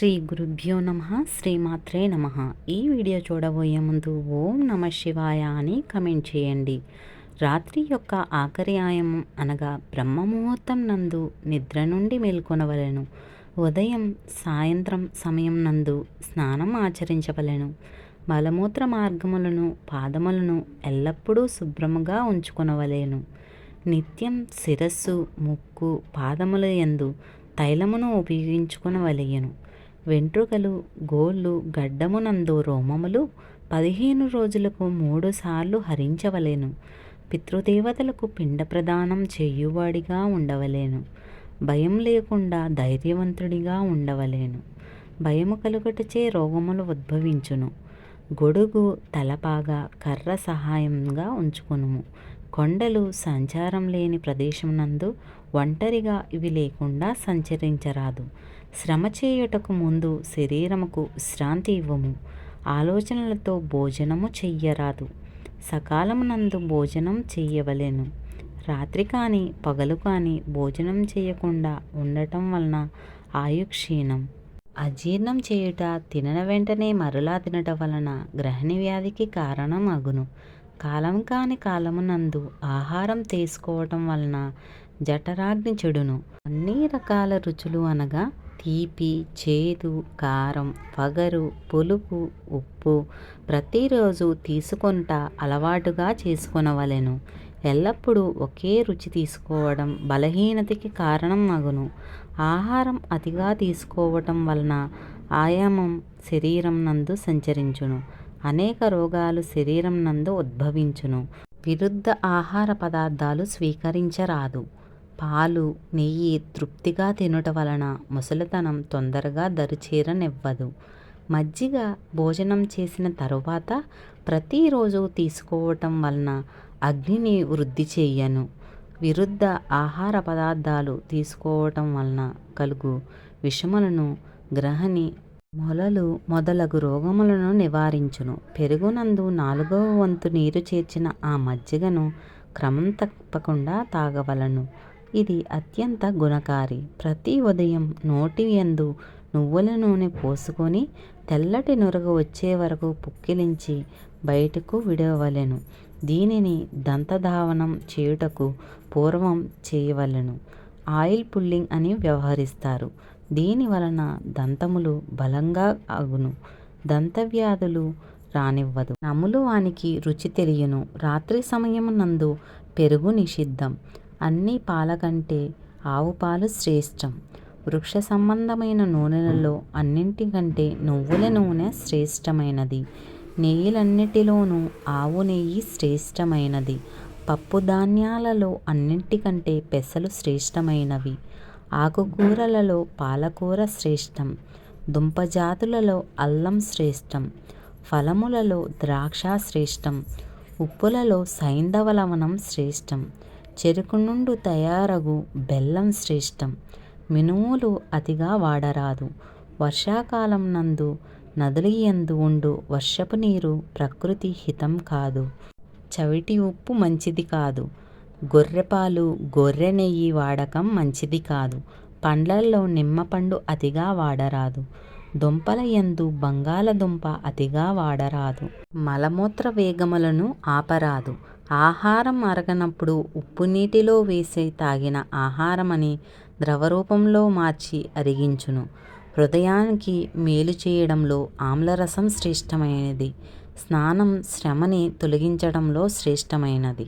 శ్రీ గురుభ్యో నమః శ్రీమాత్రే నమః. ఈ వీడియో చూడబోయే ముందు ఓం నమ శివాయ అని కమెంట్ చేయండి. రాత్రి యొక్క ఆఖరి ఆయామం అనగా బ్రహ్మముహూర్తం నందు నిద్ర నుండి మేల్కొనవలెను. ఉదయం సాయంత్రం సమయం నందు స్నానం ఆచరించవలెను. మలమూత్ర మార్గములను పాదములను ఎల్లప్పుడూ శుభ్రముగా ఉంచుకొనవలెను. నిత్యం శిరస్సు ముక్కు పాదముల యందు తైలమును ఉపయోగించుకొనవలెను. వెంట్రుకలు గోళ్ళు గడ్డమునందు రోమములు 15 రోజులకు 3 సార్లు హరించవలెను. పితృదేవతలకు పిండ ప్రదానం చేయువాడిగా ఉండవలెను. భయం లేకుండా ధైర్యవంతుడిగా ఉండవలెను. భయము కలుగటచే రోగములు ఉద్భవించును. గొడుగు తలపాగా కర్ర సహాయంగా ఉంచుకొనుము. కొండలు సంచారం లేని ప్రదేశమునందు ఒంటరిగా ఇవి లేకుండా సంచరించరాదు. శ్రమ చేయుటకు ముందు శరీరముకు విశ్రాంతి ఇవ్వము. ఆలోచనలతో భోజనము చెయ్యరాదు. సకాలమునందు భోజనం చెయ్యవలెను. రాత్రి కానీ పగలు కానీ భోజనం చేయకుండా ఉండటం వలన ఆయుక్షీణం. అజీర్ణం చేయుట తినన వెంటనే మరలా తినటం వలన గ్రహణి వ్యాధికి కారణం అగును. కాలం కాని కాలమునందు ఆహారం తీసుకోవటం వలన జఠరాగ్ని చెడును. అన్ని రకాల రుచులు అనగా తీపి చేదు కారం వగరు పులుపు ఉప్పు ప్రతిరోజు తీసుకొనుట అలవాటుగా చేసుకొనవలెను. ఎల్లప్పుడూ ఒకే రుచి తీసుకోవడం బలహీనతకి కారణం అగును. ఆహారం అతిగా తీసుకోవటం వలన ఆయామం శరీరం నందు సంచరించును. అనేక రోగాలు శరీరం నందు ఉద్భవించును. విరుద్ధ ఆహార పదార్థాలు స్వీకరించరాదు. పాలు నెయ్యి తృప్తిగా తినుట వలన ముసలితనం తొందరగా దరిచేరనివ్వదు. మజ్జిగ భోజనం చేసిన తరువాత ప్రతిరోజు తీసుకోవటం వలన అగ్నిని వృద్ధి చెయ్యను. విరుద్ధ ఆహార పదార్థాలు తీసుకోవటం వలన కలుగు విషములను గ్రహణి మొలలు మొదలగు రోగములను నివారించును. పెరుగునందు 4వ వంతు నీరు చేర్చిన ఆ మజ్జిగను క్రమం తప్పకుండా తాగవలను. ఇది అత్యంత గుణకారి. ప్రతి ఉదయం నోటి యందు నువ్వుల నూనె పోసుకొని తెల్లటి నురగ వచ్చే వరకు పుక్కిలించి బయటకు విడవలెను. దీనిని దంతధావనం చేయుటకు పూర్వం చేయవలెను. ఆయిల్ పుల్లింగ్ అని వ్యవహరిస్తారు. దీని వలన దంతములు బలంగా అగును. దంతవ్యాధులు రానివ్వదు. నములు వానికి రుచి తెలియను. రాత్రి సమయం నందు పెరుగు నిషిద్ధం. అన్ని పాల కంటే ఆవు పాలు శ్రేష్టం. వృక్ష సంబంధమైన నూనెలలో అన్నింటికంటే నువ్వుల నూనె శ్రేష్టమైనది. నెయ్యిలన్నిటిలోనూ ఆవు నెయ్యి శ్రేష్టమైనది. పప్పు ధాన్యాలలో అన్నింటికంటే పెసలు శ్రేష్టమైనవి. ఆకుకూరలలో పాలకూర శ్రేష్టం. దుంపజాతులలో అల్లం శ్రేష్టం. ఫలములలో ద్రాక్ష శ్రేష్టం. ఉప్పులలో సైంధవ లవణం శ్రేష్టం. చెరుకు నుండి తయారగు బెల్లం శ్రేష్టం. మినుములు అతిగా వాడరాదు. వర్షాకాలం నందు నదుల యందు ఉండు వర్షపు నీరు ప్రకృతి హితం కాదు. చవిటి ఉప్పు మంచిది కాదు. గొర్రెపాలు గొర్రె నెయ్యి వాడకం మంచిది కాదు. పండ్లల్లో నిమ్మపండు అతిగా వాడరాదు. దుంపల యందు బంగాళదుంప అతిగా వాడరాదు. మలమూత్ర వేగములను ఆపరాదు. ఆహారం అరగనప్పుడు ఉప్పు నీటిలో వేసి తాగిన ఆహారమని ద్రవరూపంలో మార్చి అరిగించును. హృదయానికి మేలు చేయడంలో ఆమ్లరసం శ్రేష్టమైనది. స్నానం శ్రమని తొలగించడంలో శ్రేష్టమైనది.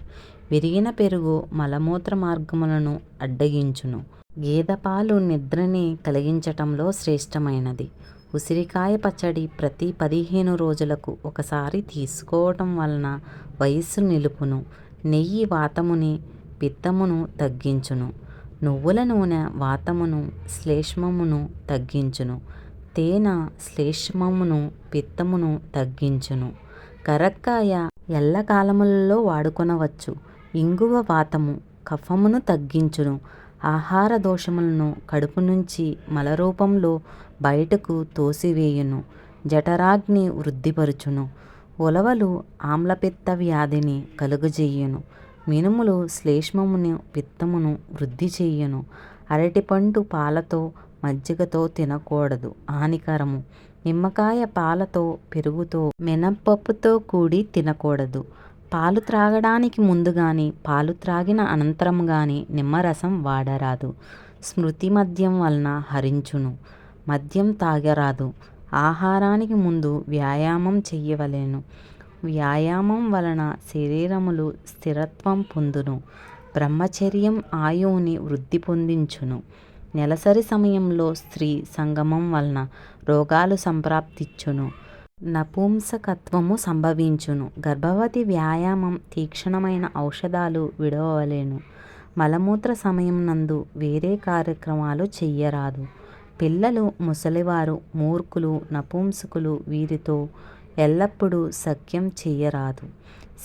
విరిగిన పెరుగు మలమూత్ర మార్గములను అడ్డగించును. గేదెపాలు నిద్రని కలిగించటంలో శ్రేష్టమైనది. ఉసిరికాయ పచ్చడి ప్రతి 15 రోజులకు ఒకసారి తీసుకోవటం వలన వయస్సు నిలుపును. నెయ్యి వాతముని పిత్తమును తగ్గించును. నువ్వుల నూనె వాతమును శ్లేష్మమును తగ్గించును. తేనె శ్లేష్మమును పిత్తమును తగ్గించును. కరక్కాయ ఎల్లకాలములలో వాడుకొనవచ్చు. ఇంగువ వాతము కఫమును తగ్గించును. ఆహార దోషములను కడుపు నుంచి మలరూపంలో బయటకు తోసివేయును. జఠరాగ్ని వృద్ధిపరుచును. ఉలవలు ఆమ్లపిత్త వ్యాధిని కలుగజేయును. మినుములు శ్లేష్మమును పిత్తమును వృద్ధి చేయును. అరటిపండు పాలతో మజ్జిగతో తినకూడదు, హానికరము. నిమ్మకాయ పాలతో, పెరుగుతో, మినపప్పుతో కూడి తినకూడదు. పాలు త్రాగడానికి ముందు కానీ, పాలు త్రాగిన అనంతరం కానీ నిమ్మరసం వాడరాదు. స్మృతి మద్యం వలన హరించును. మద్యం తాగరాదు. ఆహారానికి ముందు వ్యాయామం చెయ్యవలెను. వ్యాయామం వలన శరీరములు స్థిరత్వం పొందును. బ్రహ్మచర్యం ఆయువుని వృద్ధి పొందించును. నెలసరి సమయంలో స్త్రీ సంగమం వలన రోగాలు సంప్రాప్తించును. నపుంసకత్వము సంభవించును. గర్భవతి వ్యాయామం, తీక్షణమైన ఔషధాలు విడవలేను. మలమూత్ర సమయం నందు వేరే కార్యక్రమాలు చెయ్యరాదు. పిల్లలు, ముసలివారు, మూర్ఖులు, నపుంసకులు వీరితో ఎల్లప్పుడూ సఖ్యం చెయ్యరాదు.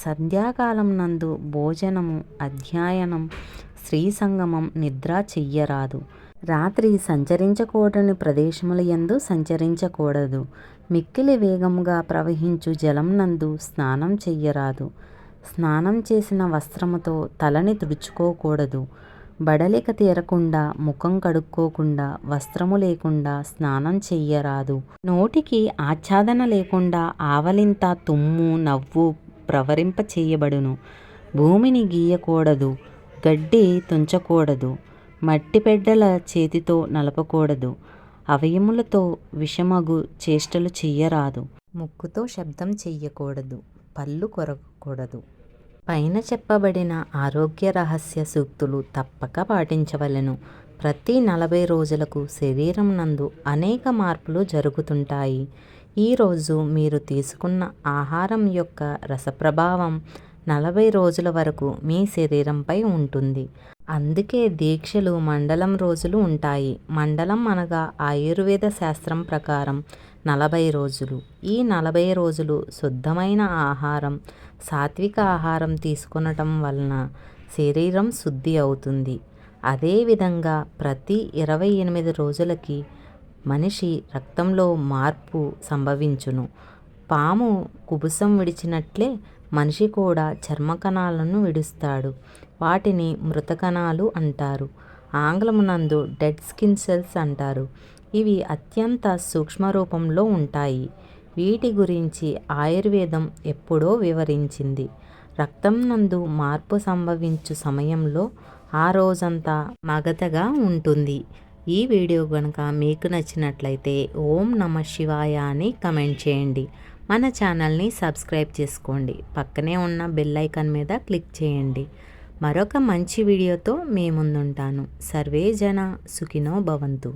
సంధ్యాకాలం నందు భోజనము, అధ్యయనం, స్త్రీ సంగమం, నిద్ర చెయ్యరాదు. రాత్రి సంచరించకూడని ప్రదేశముల యందు సంచరించకూడదు. మిక్కిలి వేగముగా ప్రవహించు జలం నందు స్నానం చెయ్యరాదు. స్నానం చేసిన వస్త్రముతో తలని తుడుచుకోకూడదు. బడలిక తీరకుండా, ముఖం కడుక్కోకుండా, వస్త్రము లేకుండా స్నానం చెయ్యరాదు. నోటికి ఆచ్ఛాదన లేకుండా ఆవలింత, తుమ్ము, నవ్వు ప్రవరింప చేయబడును. భూమిని గీయకూడదు. గడ్డి తుంచకూడదు. మట్టి పెడ్డల చేతితో నలపకూడదు. అవయములతో విషమగు చేష్టలు చెయ్యరాదు. ముక్కుతో శబ్దం చెయ్యకూడదు. పళ్ళు కొరకకూడదు. పైన చెప్పబడిన ఆరోగ్య రహస్య సూక్తులు తప్పక పాటించవలెను. ప్రతి 40 రోజులకు శరీరం నందు అనేక మార్పులు జరుగుతుంటాయి. ఈరోజు మీరు తీసుకున్న ఆహారం యొక్క రసప్రభావం 40 రోజుల వరకు మీ శరీరంపై ఉంటుంది. అందుకే దీక్షలు మండలం రోజులు ఉంటాయి. మండలం అనగా ఆయుర్వేద శాస్త్రం ప్రకారం 40 రోజులు. ఈ 40 రోజులు శుద్ధమైన ఆహారం, సాత్విక ఆహారం తీసుకొనటం వలన శరీరం శుద్ధి అవుతుంది. అదేవిధంగా ప్రతి 28 రోజులకి మనిషి రక్తంలో మార్పు సంభవించును. పాము కుబుసం విడిచినట్లే మనిషి కూడా చర్మకణాలను విడుస్తాడు. వాటిని మృతకణాలు అంటారు. ఆంగ్లమునందు డెడ్ స్కిన్ సెల్స్ అంటారు. ఇవి అత్యంత సూక్ష్మ రూపంలో ఉంటాయి. వీటి గురించి ఆయుర్వేదం ఎప్పుడో వివరించింది. రక్తం నందు మార్పు సంభవించు సమయంలో ఆ రోజంతా మగతగా ఉంటుంది. ఈ వీడియో కనుక మీకు నచ్చినట్లయితే ఓం నమః శివాయ అని కమెంట్ చేయండి. మన ఛానల్ని సబ్స్క్రైబ్ చేసుకోండి. పక్కనే ఉన్న బెల్ ఐకాన్ మీద క్లిక్ చేయండి. మరొక మంచి వీడియోతో మీ ముందుంటాను. సర్వే జన సుఖినో భవంతు.